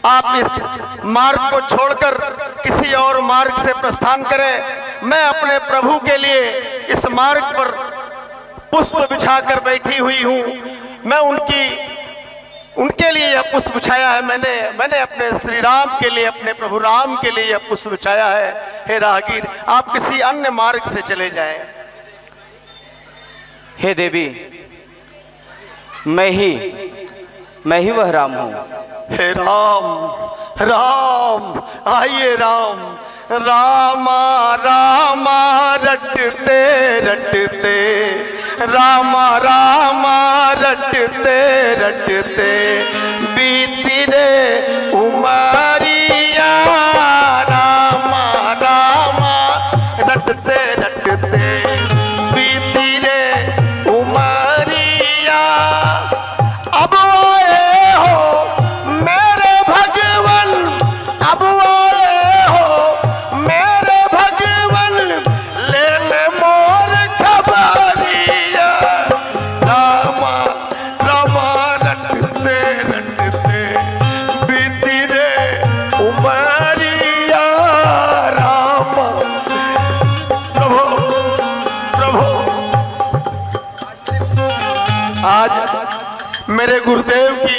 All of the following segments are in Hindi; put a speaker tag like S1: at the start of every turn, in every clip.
S1: आप इस मार्ग को छोड़कर किसी और मार्ग से प्रस्थान करें। मैं अपने प्रभु के लिए इस मार्ग पर पुष्प बिछाकर बैठी हुई हूँ। मैं उनके लिए यह पुष्प बिछाया है। मैंने अपने श्री राम के लिए, अपने प्रभु राम के लिए यह पुष्प बिछाया है। हे राहगीर, आप किसी अन्य मार्ग से चले जाएं।
S2: हे देवी, मैं ही वह राम हूँ।
S1: हे राम, राम आइए राम। रामा रामा रटते रटते, रामा रामा रटते रटते, बीती रे उमरिया। रामा रामा रटते रटते, बीती रे उमरिया। अब आए हो मेरे भगवन, अब आए हो मेरे भगवन, लेने मोर खबरिया। रामा रामा रटते रटते, बीती रे उमरिया। रामा प्रभु प्रभु, आज मेरे गुरुदेव की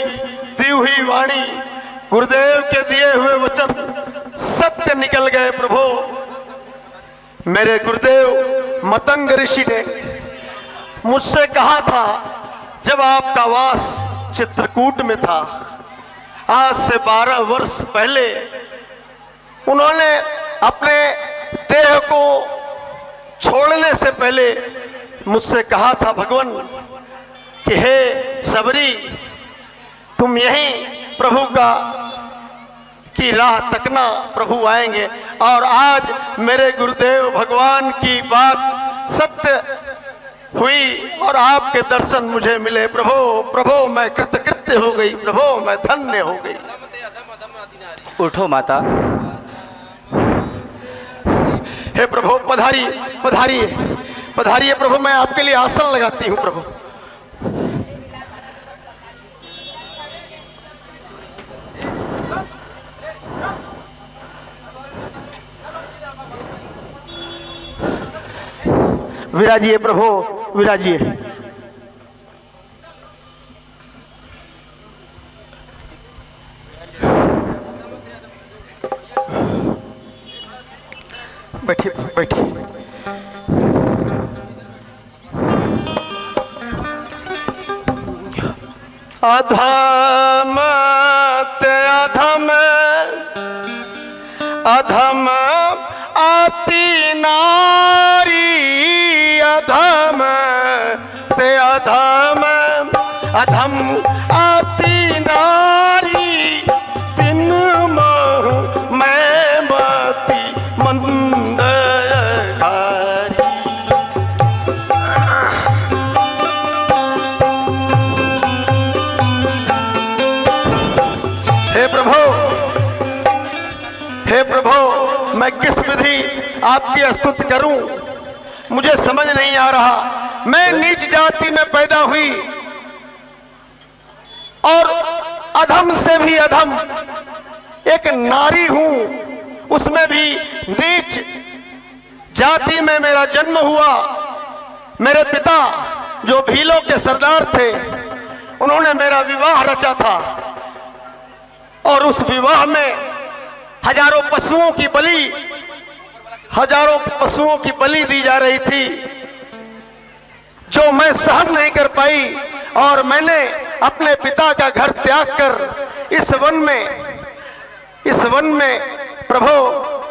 S1: दी हुई वाणी, गुरुदेव के दिए हुए वचन सत्य निकल गए। प्रभु, मेरे गुरुदेव मतंग ऋषि ने मुझसे कहा था, जब आपका वास चित्रकूट में था, आज से 12 वर्ष पहले, उन्होंने अपने देह को छोड़ने से पहले मुझसे कहा था, भगवान कि हे सबरी, तुम यहीं प्रभु की राह तकना, प्रभु आएंगे। और आज मेरे गुरुदेव भगवान की बात सत्य हुई और आपके दर्शन मुझे मिले। प्रभु प्रभु, मैं कृतकृत्य हो गई। प्रभु, मैं धन्य हो गई।
S2: उठो माता।
S1: हे प्रभु, पधारिए पधारिए पधारिए। प्रभु, मैं आपके लिए आसन लगाती हूँ। प्रभु, विराजिए प्रभु, विराजिए। बैठिए बैठिए। अधम ते अधम, अधम आती नारी। अधम ते अधम, अधम आती नारी। दिन मैं मती मंद हारी। हे प्रभु, हे प्रभु, मैं किस विधि आपकी स्तुति करूं, मुझे समझ नहीं आ रहा। मैं नीच जाति में पैदा हुई और अधम से भी अधम एक नारी हूं, उसमें भी नीच जाति में मेरा जन्म हुआ। मेरे पिता जो भीलों के सरदार थे, उन्होंने मेरा विवाह रचा था और उस विवाह में हजारों पशुओं की बलि दी जा रही थी, जो मैं सहन नहीं कर पाई। और मैंने अपने पिता का घर त्याग कर इस वन में प्रभु,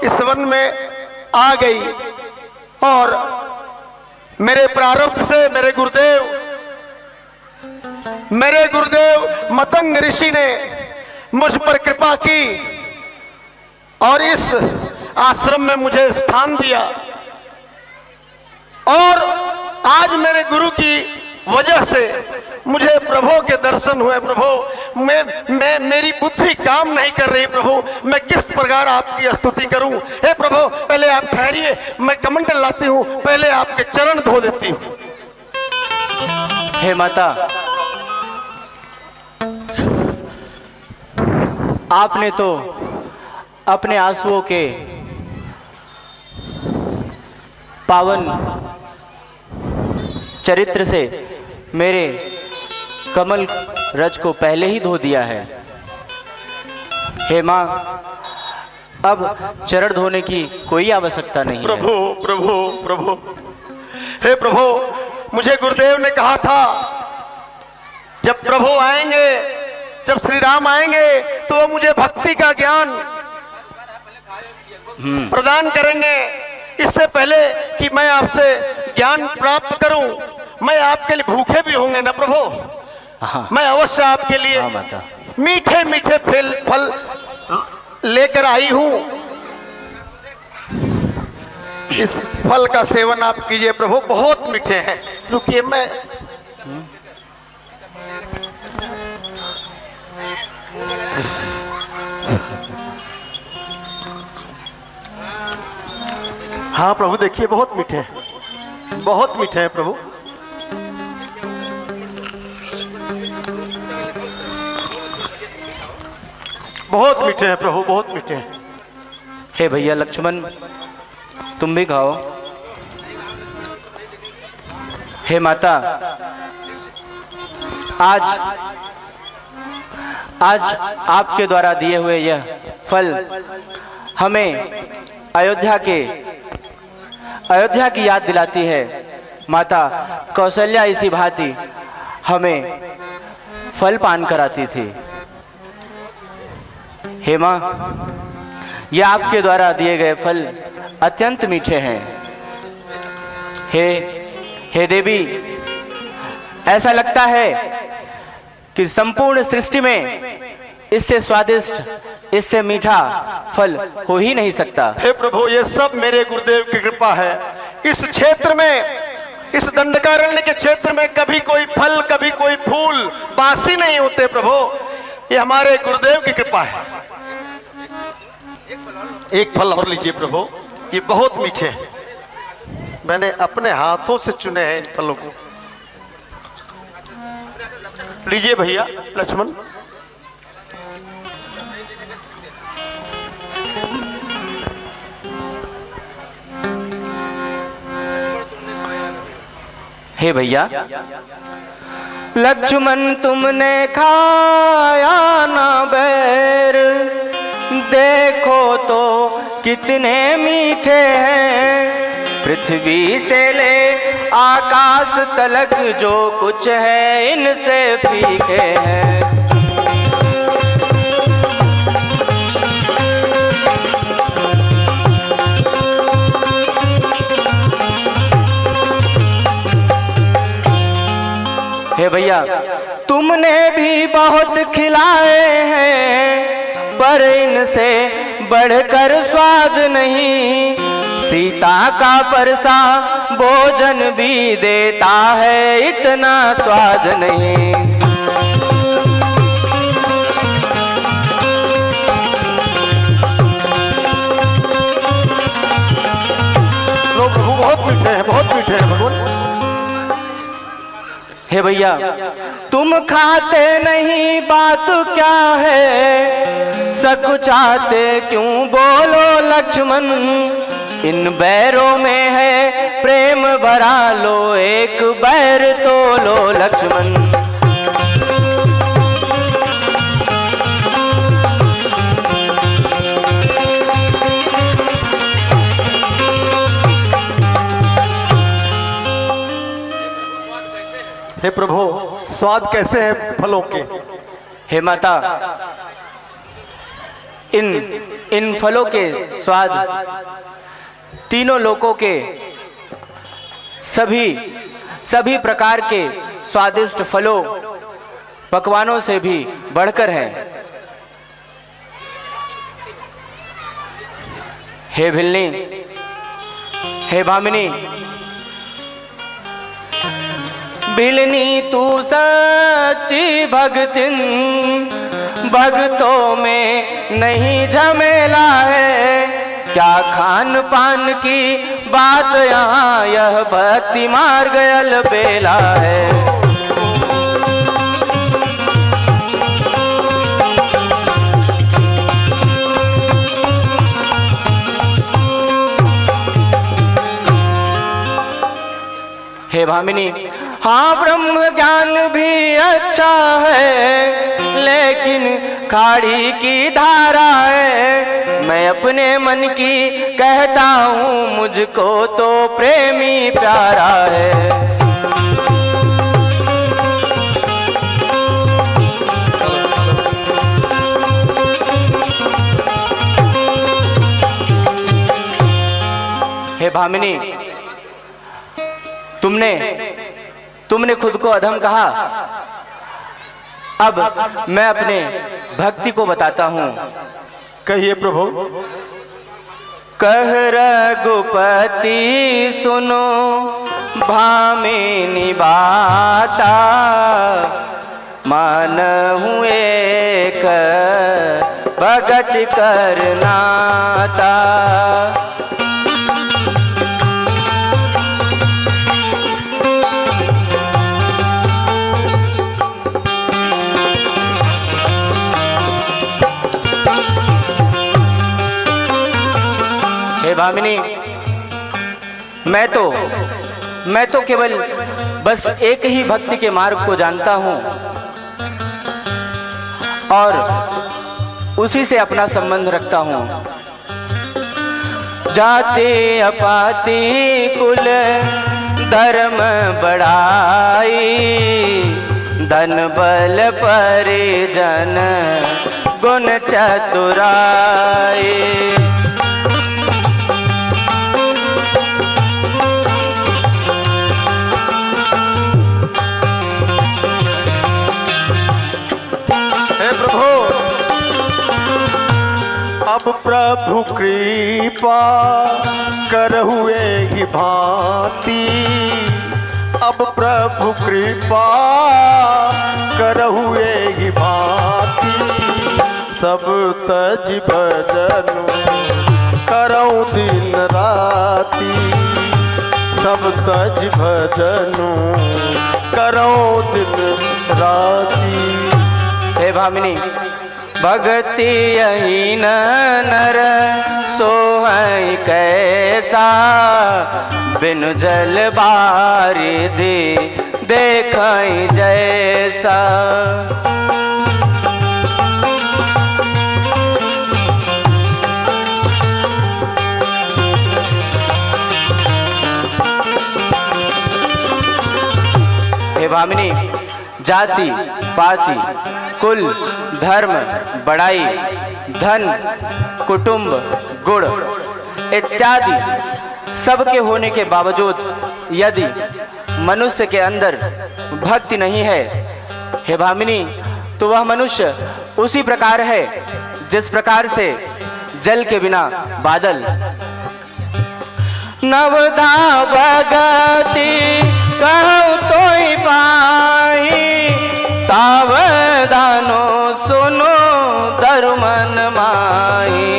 S1: इस वन में आ गई। और मेरे प्रारब्ध से मेरे गुरुदेव मतंग ऋषि ने मुझ पर कृपा की और इस आश्रम में मुझे स्थान दिया। और आज मेरे गुरु की वजह से मुझे प्रभु के दर्शन हुए। प्रभु, मेरी बुद्धि काम नहीं कर रही। प्रभु, मैं किस प्रकार आपकी स्तुति करूं। हे प्रभु, पहले आप ठहरिए, मैं कमंडल लाती हूं, पहले आपके चरण धो देती हूं।
S2: हे माता, आपने तो अपने आंसुओं के पावन चरित्र से मेरे कमल रज को पहले ही धो दिया है। हे माँ, अब चरण धोने की कोई आवश्यकता नहीं है।
S1: प्रभु प्रभु प्रभु, हे प्रभु, मुझे गुरुदेव ने कहा था जब प्रभु आएंगे, जब श्री राम आएंगे तो वो मुझे भक्ति का ज्ञान प्रदान करेंगे। इससे पहले कि मैं आपसे ज्ञान प्राप्त करूं, मैं आपके लिए भूखे भी होंगे ना प्रभु।
S2: हाँ।
S1: मैं अवश्य आपके लिए
S2: हाँ माता।
S1: मीठे मीठे फल लेकर आई हूं। इस फल का सेवन आप कीजिए प्रभु, बहुत मीठे हैं। रुकिए, मैं हाँ प्रभु, देखिए बहुत मीठे हैं, बहुत मीठे हैं प्रभु। बहुत मीठे हैं प्रभु, बहुत मीठे हैं।
S2: हे भैया लक्ष्मण, तुम भी खाओ। हे माता, आज आपके द्वारा दिए हुए यह फल हमें अयोध्या की याद दिलाती है। माता कौशल्या इसी भांति हमें फल पान कराती थी। हे माँ, ये आपके द्वारा दिए गए फल अत्यंत मीठे हैं। हे देवी, ऐसा लगता है कि संपूर्ण सृष्टि में इससे स्वादिष्ट, इससे मीठा फल हो ही नहीं सकता।
S1: हे प्रभु, ये सब मेरे गुरुदेव की कृपा है। इस क्षेत्र में, इस दंडकारण्य के क्षेत्र में कभी कोई फल, कभी कोई फूल बासी नहीं होते प्रभु। ये हमारे गुरुदेव की कृपा है। एक फल और लीजिए प्रभु, ये बहुत मीठे हैं। मैंने अपने हाथों से चुने हैं इन फलों को। लीजिए भैया लक्ष्मण।
S2: हे भैया लक्ष्मण, तुमने खाया ना बैर, देखो तो कितने मीठे हैं। पृथ्वी से ले आकाश तलक जो कुछ है इनसे फीके हैं। हे भैया, तुमने भी बहुत खिलाए हैं, पर इनसे बढ़कर स्वाद नहीं। सीता का परसा भोजन भी देता है, इतना स्वाद नहीं।
S1: लोग प्रभु बहुत मीठे हैं, बहुत मीठे हैं भगवान।
S2: हे भैया, तुम खाते नहीं बात क्या है, सकुचाते क्यों बोलो लक्ष्मण। इन बैरों में है प्रेम भरा, लो एक बैर तो लो लक्ष्मण।
S1: हे प्रभु, स्वाद कैसे है फलों के?
S2: हे माता, इन फलों के स्वाद तीनों लोकों के सभी प्रकार के स्वादिष्ट फलों पकवानों से भी बढ़कर हैं। हे भिल्ली, हे भामिनी, भिलनी तू सच्ची भगतिन, भगतों में नहीं झमेला है। क्या खान पान की बात यहाँ, यह भक्ति मार्ग अलबेला है। भामिनी, हाँ ब्रह्म ज्ञान भी अच्छा है, लेकिन खाड़ी की धारा है। मैं अपने मन की कहता हूँ, मुझको तो प्रेमी प्यारा है। हे भामिनी, तुमने खुद को अधम कहा। अब मैं अपने भक्ति को बताता हूँ।
S1: कहिए प्रभु।
S2: कह रघुपति सुनो भामिनी बाता, मानहु एक भगत करनाता। हे भामिनी, मैं तो केवल बस एक ही भक्ति के मार्ग को जानता हूं और उसी से अपना संबंध रखता हूं। जाते अपाती कुल धर्म बढ़ाई, धन बल परिजन गुण चतुराई।
S1: अब प्रभु कृपा करहुए ही भांति, अब प्रभु कृपा करहुए ही भांति। सब तज भजनु करऊं दिन राति, सब तज भजनु करऊं दिन राति।
S2: हे भामिनी, भगति यही नर सोहै कैसा, बिनु जल बारिधि देखै जैसा। हे भामिनी, जाति पाति कुल धर्म बड़ाई, धन कुटुंब गुण इत्यादि सबके होने के बावजूद यदि मनुष्य के अंदर भक्ति नहीं है, हे भामिनी, तो वह मनुष्य उसी प्रकार है जिस प्रकार से जल के बिना बादल। नवधा भगति कहूँ तो पाही, सावधानो सुनो धर्मन माही।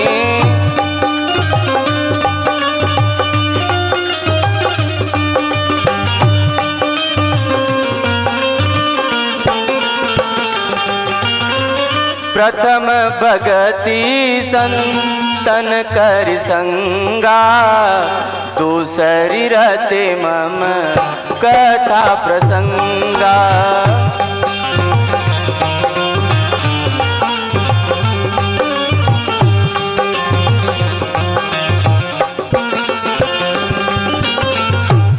S2: प्रथम भगति संतन कर संगा, दूसरी रते मम कथा प्रसंगा।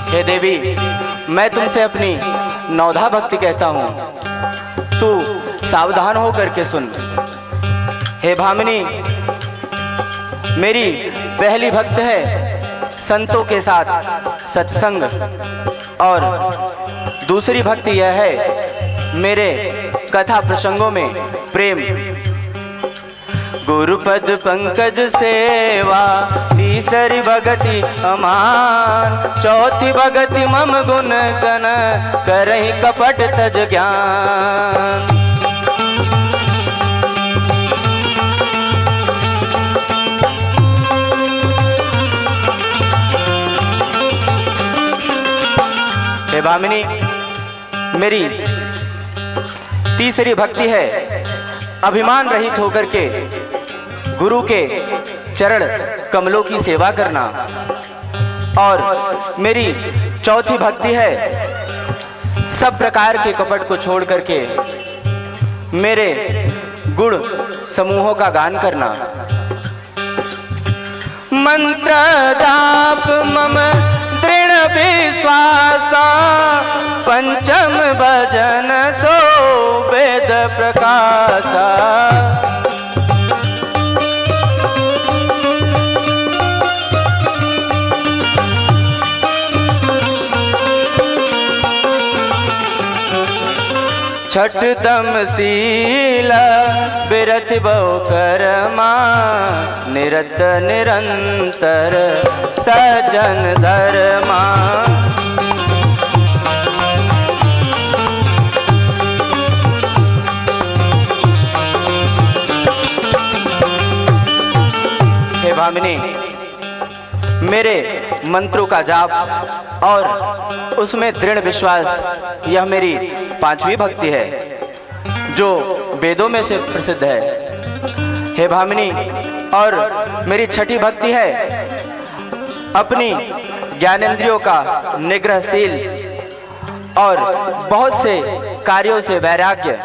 S2: हे देवी, मैं तुमसे अपनी नवधा भक्ति कहता हूँ, तू सावधान हो करके सुन। हे भामिनी, मेरी पहली भक्त है संतों के साथ सत्संग, और दूसरी भक्ति यह है मेरे कथा प्रसंगों में प्रेम। गुरुपद पंकज सेवा, तीसरी भगति अमान, चौथी भगति मम गुण गण, करहि कपट तज ज्ञान। हे भामिनी, मेरी तीसरी भक्ति है अभिमान रहित होकर के गुरु के चरण कमलों की सेवा करना, और मेरी चौथी भक्ति है सब प्रकार के कपट को छोड़ करके मेरे गुण समूहों का गान करना। मंत्र जाप मम दृढ़ विश्वासा, पंचम भजन सो वेद प्रकाशा। छठ दम शील बिरति बहु करमा, निरत निरंतर सजन धर्मा। हे भामिनी, मेरे मंत्रों का जाप और उसमें दृढ़ विश्वास, यह मेरी पांचवी भक्ति है जो वेदों में से प्रसिद्ध है। हे भामिनी, और मेरी छठी भक्ति है अपनी ज्ञानेंद्रियों का निग्रहशील और बहुत से कार्यों से वैराग्य,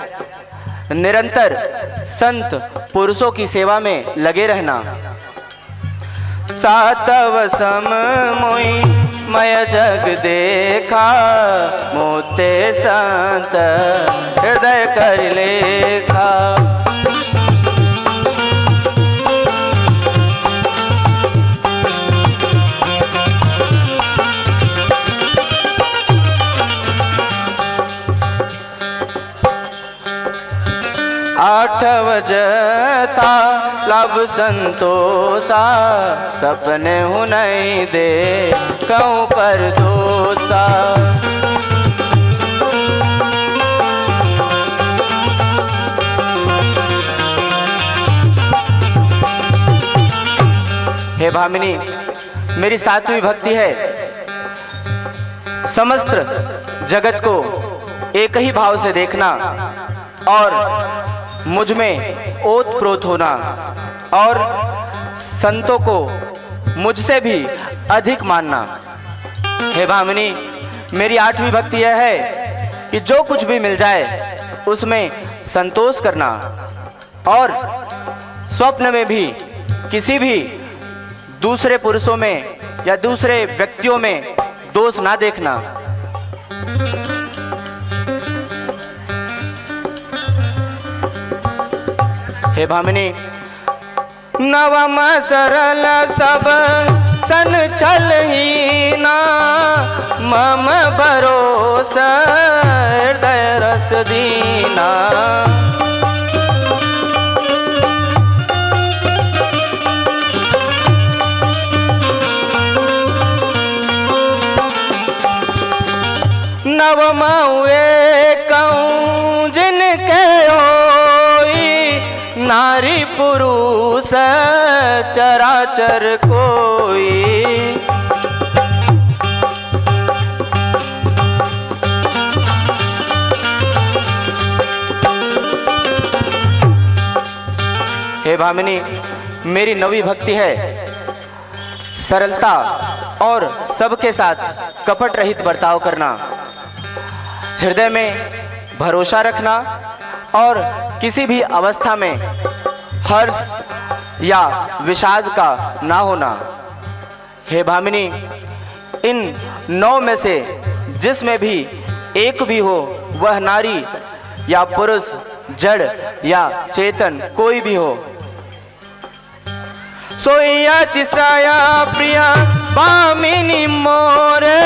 S2: निरंतर संत पुरुषों की सेवा में लगे रहना। सातव सम मोई मय जग देखा, मोते संत हृदय कर लेखा। आठव जता लाभ संतोषा, सपने हूँ नहीं दे कहूँ पर दोषा। हे भामिनी, मेरी सातवीं भक्ति है समस्त जगत को एक ही भाव से देखना और मुझ में ओत प्रोत होना और संतों को मुझसे भी अधिक मानना। हे भामिनी, मेरी आठवीं भक्ति यह है कि जो कुछ भी मिल जाए उसमें संतोष करना और स्वप्न में भी किसी भी दूसरे पुरुषों में या दूसरे व्यक्तियों में दोष ना देखना। हे भामिनी, नवम सरल सब सन चल ही ना, मम भरोसा हृदय रस दीना। नवम कहूँ जिनके नारी पुरुष चराचर कोई। हे भामिनी, मेरी नवी भक्ति है सरलता और सबके साथ कपट रहित बर्ताव करना, हृदय में भरोसा रखना और किसी भी अवस्था में हर्ष या विषाद का ना होना। हे भामिनी, इन 9 में से जिसमें भी एक भी हो, वह नारी या पुरुष, जड़ या चेतन कोई भी हो, सोया तिसाया प्रिया भामिनी मोरे।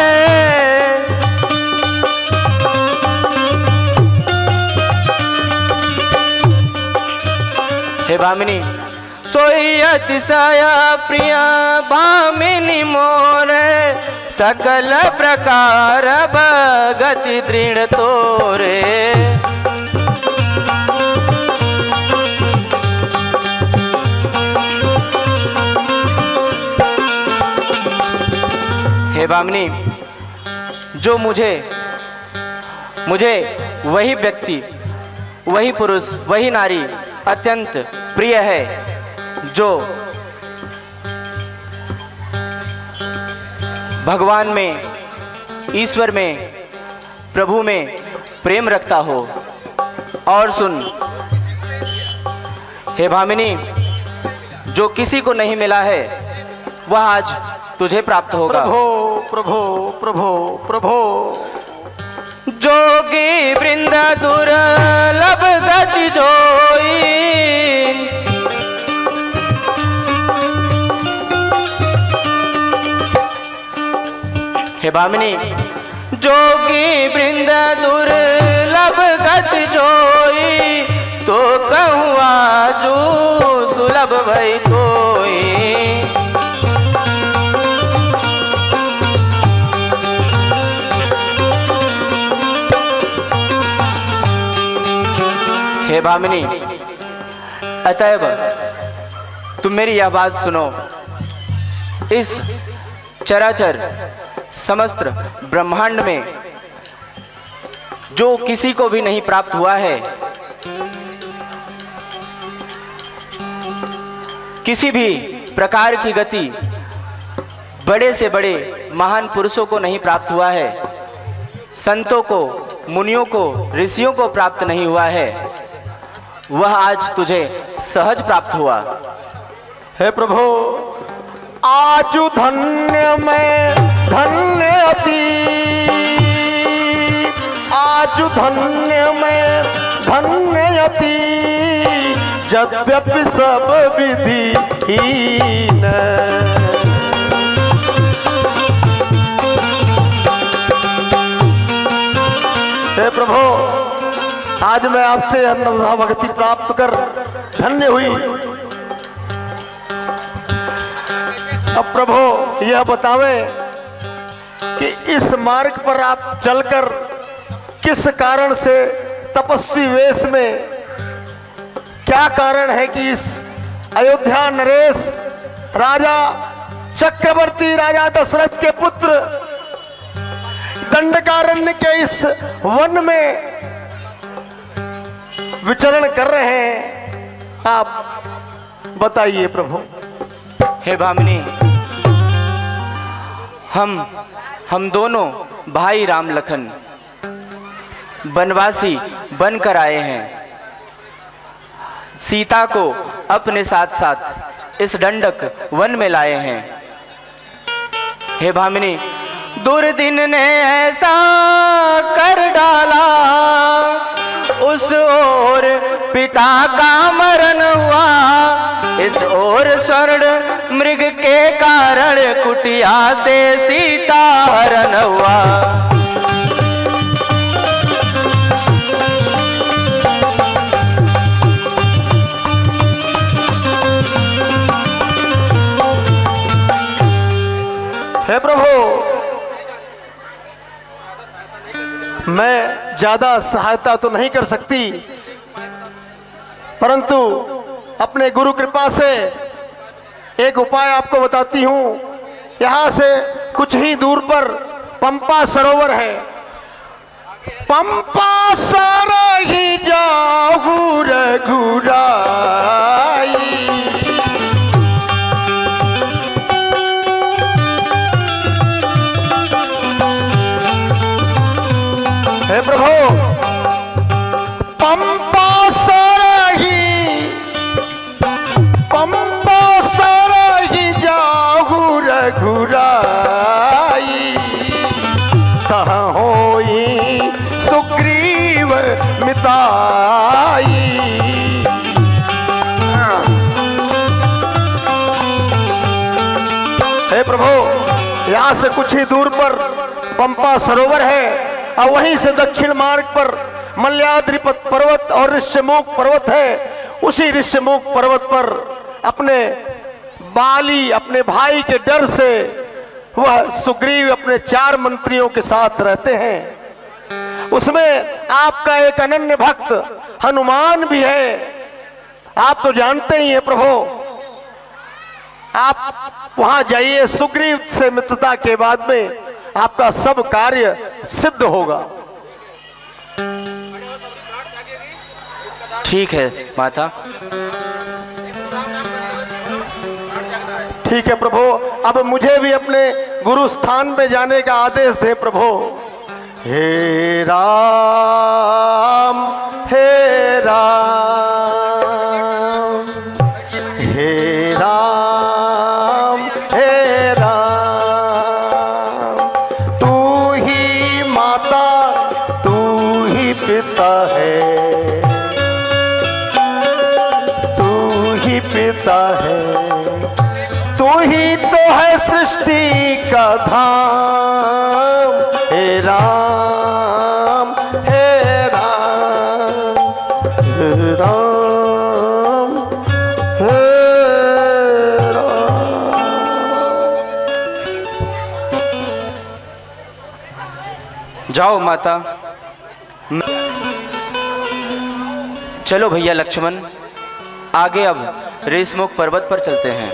S2: हे भामिनी, सोया तिसाया प्रिया भामिनी मोरे, सकल प्रकार भगति दृढ़ तोरे। हे भामिनी, जो मुझे वही व्यक्ति, वही पुरुष, वही नारी अत्यंत प्रिय है जो भगवान में, ईश्वर में प्रभु में प्रेम रखता हो। और सुन हे भामिनी, जो किसी को नहीं मिला है वह आज तुझे प्राप्त होगा।
S1: प्रभो प्रभो प्रभो प्रभो
S2: जोगी वृंद दुर्लभ गति जोई, हे भामिनी, जोगी वृंद दुर्लभ गति जोई, तो कहूँ आजू सुलभ भई कोई। हे भामिनी, अतएव तुम मेरी यह बात सुनो। इस चराचर समस्त ब्रह्मांड में जो किसी को भी नहीं प्राप्त हुआ है, किसी भी प्रकार की गति बड़े से बड़े महान पुरुषों को नहीं प्राप्त हुआ है, संतों को, मुनियों को, ऋषियों को प्राप्त नहीं हुआ है, वह आज तुझे सहज प्राप्त हुआ।
S1: हे प्रभु, आजु धन्य मैं धन्य अति, आजु धन्य मैं धन्य अति, यद्यपि सब विधिहीन। हे प्रभु, आज मैं आपसे अन्नदा भक्ति प्राप्त कर धन्य हुई। अब प्रभु यह बतावें कि इस मार्ग पर आप चलकर किस कारण से तपस्वी वेश में, क्या कारण है कि इस अयोध्या नरेश राजा चक्रवर्ती राजा दशरथ के पुत्र दंडकारण्य के इस वन में विचरण कर रहे हैं, आप बताइए प्रभु।
S2: हे भामिनी, हम दोनों भाई राम लखन वनवासी बनकर आए हैं। सीता को अपने साथ साथ इस दंडक वन में लाए हैं। हे भामिनी, दुर्दिन ने ऐसा कर डाला, उस ओर पिता का मरण हुआ, इस ओर स्वर्ण मृग के कारण कुटिया से सीता हरण हुआ।
S1: हे प्रभु, मैं ज्यादा सहायता तो नहीं कर सकती, परंतु अपने गुरु कृपा से एक उपाय आपको बताती हूँ। यहाँ से कुछ ही दूर पर पंपा सरोवर है। पंपा सर ही जाहू रघुराई, हे प्रभु, पंपा सरही, पंपा सरही जाहू रघुराई, तहाँ होई सुग्रीव मिताई। हे प्रभु, यहाँ से कुछ ही दूर पर पंपा सरोवर है और वहीं से दक्षिण मार्ग पर मल्याद्रि पर्वत और ऋष्यमुख पर्वत है। उसी ऋष्यमुख पर्वत पर अपने बाली, अपने भाई के डर से वह सुग्रीव अपने 4 मंत्रियों के साथ रहते हैं। उसमें आपका एक अनन्य भक्त हनुमान भी है। आप तो जानते ही हैं प्रभु, आप वहां जाइए, सुग्रीव से मित्रता के बाद में आपका सब कार्य सिद्ध होगा।
S2: ठीक है माता।
S1: ठीक है प्रभु, अब मुझे भी अपने गुरु स्थान में जाने का आदेश दे प्रभु। हे राम हे राम हे राम हे राम। तू ही माता तू ही पिता है, तू ही पिता है, तू ही तो है सृष्टि का धाम। हे राम हे राम हे राम हे राम।
S2: जाओ माता। चलो भैया लक्ष्मण, आगे अब रेसमुख पर्वत पर चलते हैं।